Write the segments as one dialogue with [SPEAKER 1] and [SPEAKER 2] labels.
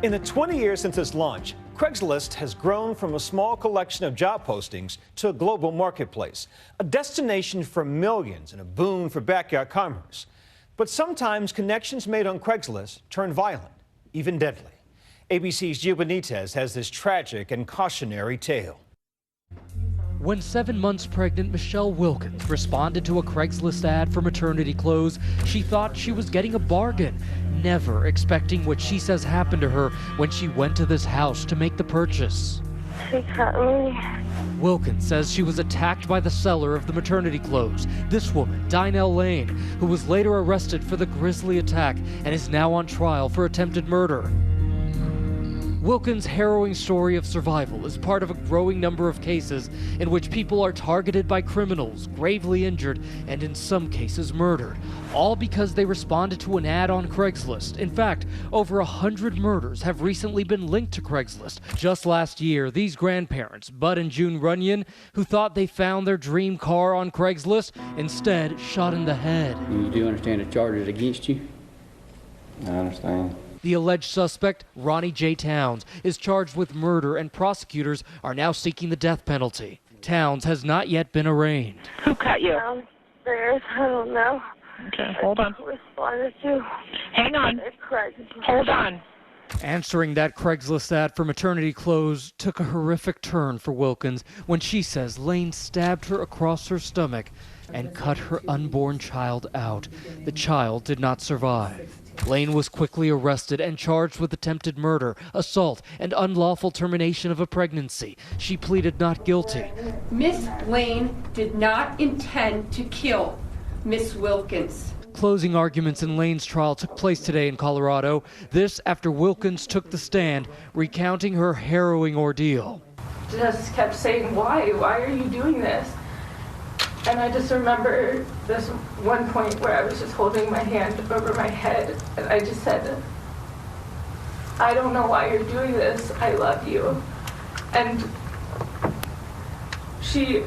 [SPEAKER 1] In the 20 years since its launch, Craigslist has grown from a small collection of job postings to a global marketplace, a destination for millions and a boon for backyard commerce. But sometimes connections made on Craigslist turn violent, even deadly. ABC's Gio Benitez has this tragic and cautionary tale.
[SPEAKER 2] When 7 months pregnant, Michelle Wilkins responded to a Craigslist ad for maternity clothes. She thought she was getting a bargain, never expecting what she says happened to her when she went to this house to make the purchase.
[SPEAKER 3] She cut me.
[SPEAKER 2] Wilkins says she was attacked by the seller of the maternity clothes, this woman, Danielle Lane, who was later arrested for the grisly attack and is now on trial for attempted murder. Wilkins' harrowing story of survival is part of a growing number of cases in which people are targeted by criminals, gravely injured, and in some cases murdered, all because they responded to an ad on Craigslist. In fact, over 100 murders have recently been linked to Craigslist. Just last year, these grandparents, Bud and June Runyon, who thought they found their dream car on Craigslist, instead shot in the head.
[SPEAKER 4] You do understand the charges against you?
[SPEAKER 5] I understand.
[SPEAKER 2] The alleged suspect, Ronnie J. Towns, is charged with murder, and prosecutors are now seeking the death penalty. Towns has not yet been arraigned.
[SPEAKER 3] Who cut you? Downstairs. I don't know.
[SPEAKER 6] Okay, hold on.
[SPEAKER 3] Responded to.
[SPEAKER 6] Hang on. Hold on.
[SPEAKER 2] Answering that Craigslist ad for maternity clothes took a horrific turn for Wilkins when she says Lane stabbed her across her stomach and cut her unborn child out. The child did not survive. Lane was quickly arrested and charged with attempted murder, assault, and unlawful termination of a pregnancy. She pleaded not guilty.
[SPEAKER 7] Miss Lane did not intend to kill Miss Wilkins.
[SPEAKER 2] Closing arguments in Lane's trial took place today in Colorado. This after Wilkins took the stand, recounting her harrowing ordeal.
[SPEAKER 8] Just kept saying, why are you doing this? And I just remember this one point where I was just holding my hand over my head and I just said, I don't know why you're doing this. I love you. And she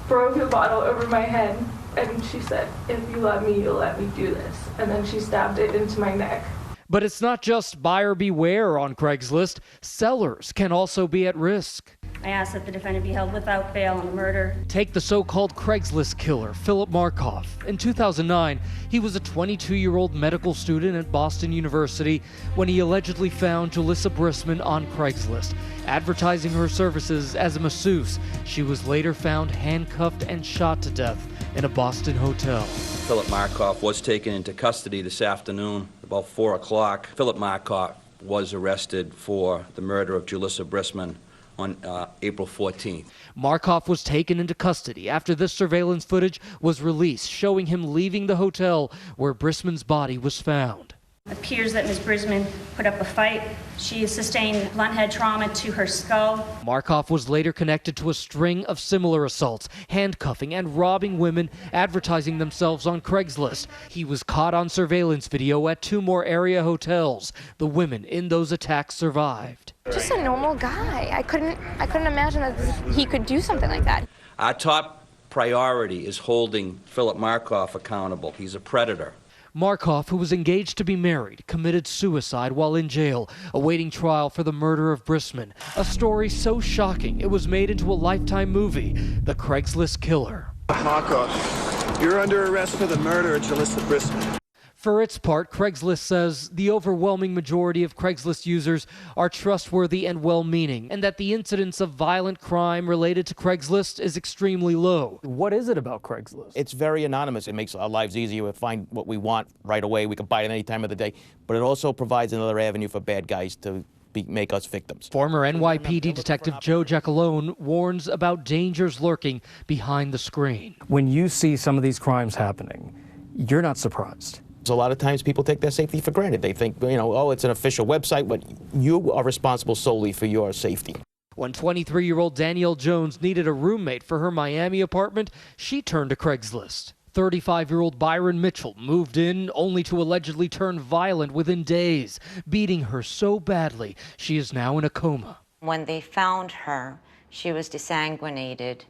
[SPEAKER 8] broke the bottle over my head and she said, if you love me, you'll let me do this. And then she stabbed it into my neck.
[SPEAKER 2] But it's not just buyer beware on Craigslist. Sellers can also be at risk.
[SPEAKER 9] I ask that the defendant be held without bail on the murder.
[SPEAKER 2] Take the so-called Craigslist killer, Philip Markoff. In 2009, he was a 22-year-old medical student at Boston University when he allegedly found Julissa Brisman on Craigslist, advertising her services as a masseuse. She was later found handcuffed and shot to death in a Boston hotel.
[SPEAKER 10] Philip Markoff was taken into custody this afternoon, about 4 o'clock. Philip Markoff was arrested for the murder of Julissa Brisman on April 14th.
[SPEAKER 2] Markoff was taken into custody after this surveillance footage was released, showing him leaving the hotel where Brisman's body was found.
[SPEAKER 9] It appears that Ms. Brisman put up a fight. She sustained blunt head trauma to her skull.
[SPEAKER 2] Markoff was later connected to a string of similar assaults, handcuffing and robbing women, advertising themselves on Craigslist. He was caught on surveillance video at 2 more area hotels. The women in those attacks survived.
[SPEAKER 11] Just a normal guy. I couldn't imagine that he could do something like that.
[SPEAKER 10] Our top priority is holding Philip Markoff accountable. He's a predator.
[SPEAKER 2] Markoff, who was engaged to be married, committed suicide while in jail, awaiting trial for the murder of Brisman. A story so shocking it was made into a Lifetime movie, The Craigslist Killer.
[SPEAKER 12] Markoff, you're under arrest for the murder of Julissa Brisman.
[SPEAKER 2] For its part, Craigslist says the overwhelming majority of Craigslist users are trustworthy and well-meaning, and that the incidence of violent crime related to Craigslist is extremely low.
[SPEAKER 13] What is it about Craigslist?
[SPEAKER 14] It's very anonymous. It makes our lives easier. We find what we want right away. We can buy it any time of the day. But it also provides another avenue for bad guys to make us victims.
[SPEAKER 2] Former NYPD Detective Joe Giacalone warns about dangers lurking behind the screen.
[SPEAKER 13] When you see some of these crimes happening, you're not surprised.
[SPEAKER 14] So a lot of times people take their safety for granted. They think, oh, it's an official website, but you are responsible solely for your safety.
[SPEAKER 2] When 23-year-old Danielle Jones needed a roommate for her Miami apartment, she turned to Craigslist. 35-year-old Byron Mitchell moved in only to allegedly turn violent within days, beating her so badly she is now in a coma.
[SPEAKER 15] When they found her, she was desanguinated,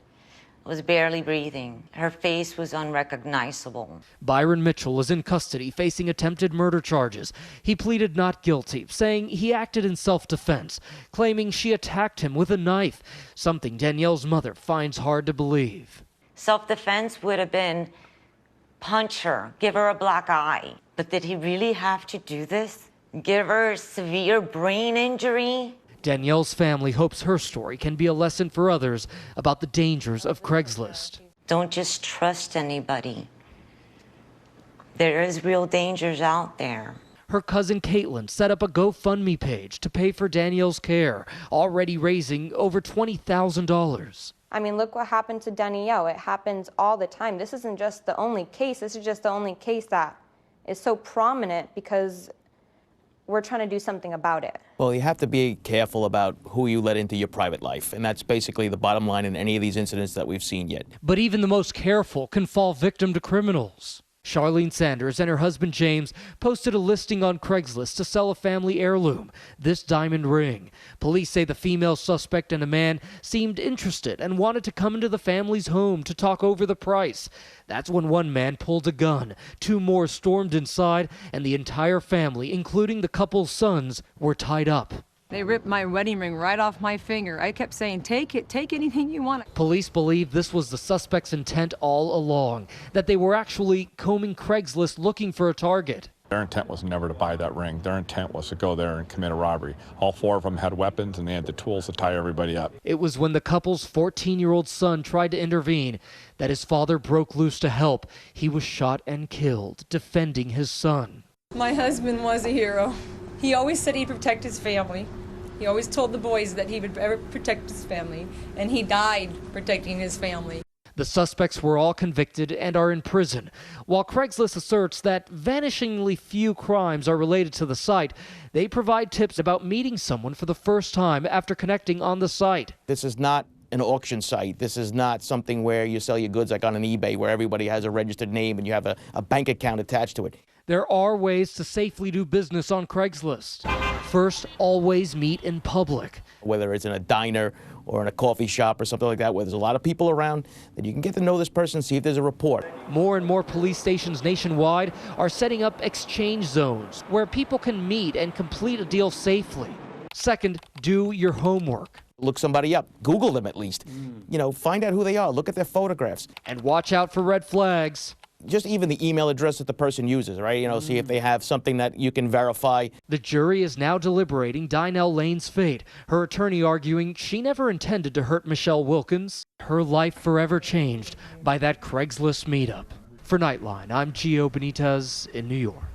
[SPEAKER 15] was barely breathing. Her face was unrecognizable.
[SPEAKER 2] Byron Mitchell is in custody facing attempted murder charges. He pleaded not guilty, saying he acted in self-defense, claiming she attacked him with a knife, something Danielle's mother finds hard to believe.
[SPEAKER 15] Self-defense would have been punch her, give her a black eye. But did he really have to do this? Give her a severe brain injury?
[SPEAKER 2] Danielle's family hopes her story can be a lesson for others about the dangers of Craigslist.
[SPEAKER 15] Don't just trust anybody. There is real dangers out there.
[SPEAKER 2] Her cousin Caitlin set up a GoFundMe page to pay for Danielle's care, already raising over $20,000.
[SPEAKER 11] I mean, look what happened to Danielle. It happens all the time. This isn't just the only case. This is just the only case that is so prominent because we're trying to do something about it.
[SPEAKER 14] Well, you have to be careful about who you let into your private life, and that's basically the bottom line in any of these incidents that we've seen yet.
[SPEAKER 2] But even the most careful can fall victim to criminals. Charlene Sanders and her husband James posted a listing on Craigslist to sell a family heirloom, this diamond ring. Police say the female suspect and a man seemed interested and wanted to come into the family's home to talk over the price. That's when one man pulled a gun. Two more stormed inside, and the entire family, including the couple's sons, were tied up.
[SPEAKER 16] They ripped my wedding ring right off my finger. I kept saying, take it, take anything you want.
[SPEAKER 2] Police believe this was the suspect's intent all along, that they were actually combing Craigslist looking for a target.
[SPEAKER 17] Their intent was never to buy that ring. Their intent was to go there and commit a robbery. All four of them had weapons, and they had the tools to tie everybody up.
[SPEAKER 2] It was when the couple's 14-year-old son tried to intervene that his father broke loose to help. He was shot and killed, defending his son.
[SPEAKER 16] My husband was a hero. He always said he'd protect his family. He always told the boys that he would ever protect his family, and he died protecting his family.
[SPEAKER 2] The suspects were all convicted and are in prison. While Craigslist asserts that vanishingly few crimes are related to the site, they provide tips about meeting someone for the first time after connecting on the site.
[SPEAKER 14] This is not an auction site. This is not something where you sell your goods like on an eBay where everybody has a registered name and you have a bank account attached to it.
[SPEAKER 2] There are ways to safely do business on Craigslist. First, always meet in public.
[SPEAKER 14] Whether it's in a diner or in a coffee shop or something like that where there's a lot of people around, then you can get to know this person, see if there's a report.
[SPEAKER 2] More and more police stations nationwide are setting up exchange zones where people can meet and complete a deal safely. Second, do your homework.
[SPEAKER 14] Look somebody up. Google them at least. You know, find out who they are. Look at their photographs.
[SPEAKER 2] And watch out for red flags.
[SPEAKER 14] Just even the email address that the person uses, right? You know, see if they have something that you can verify.
[SPEAKER 2] The jury is now deliberating Danielle Lane's fate, her attorney arguing she never intended to hurt Michelle Wilkins. Her life forever changed by that Craigslist meetup. For Nightline, I'm Gio Benitez in New York.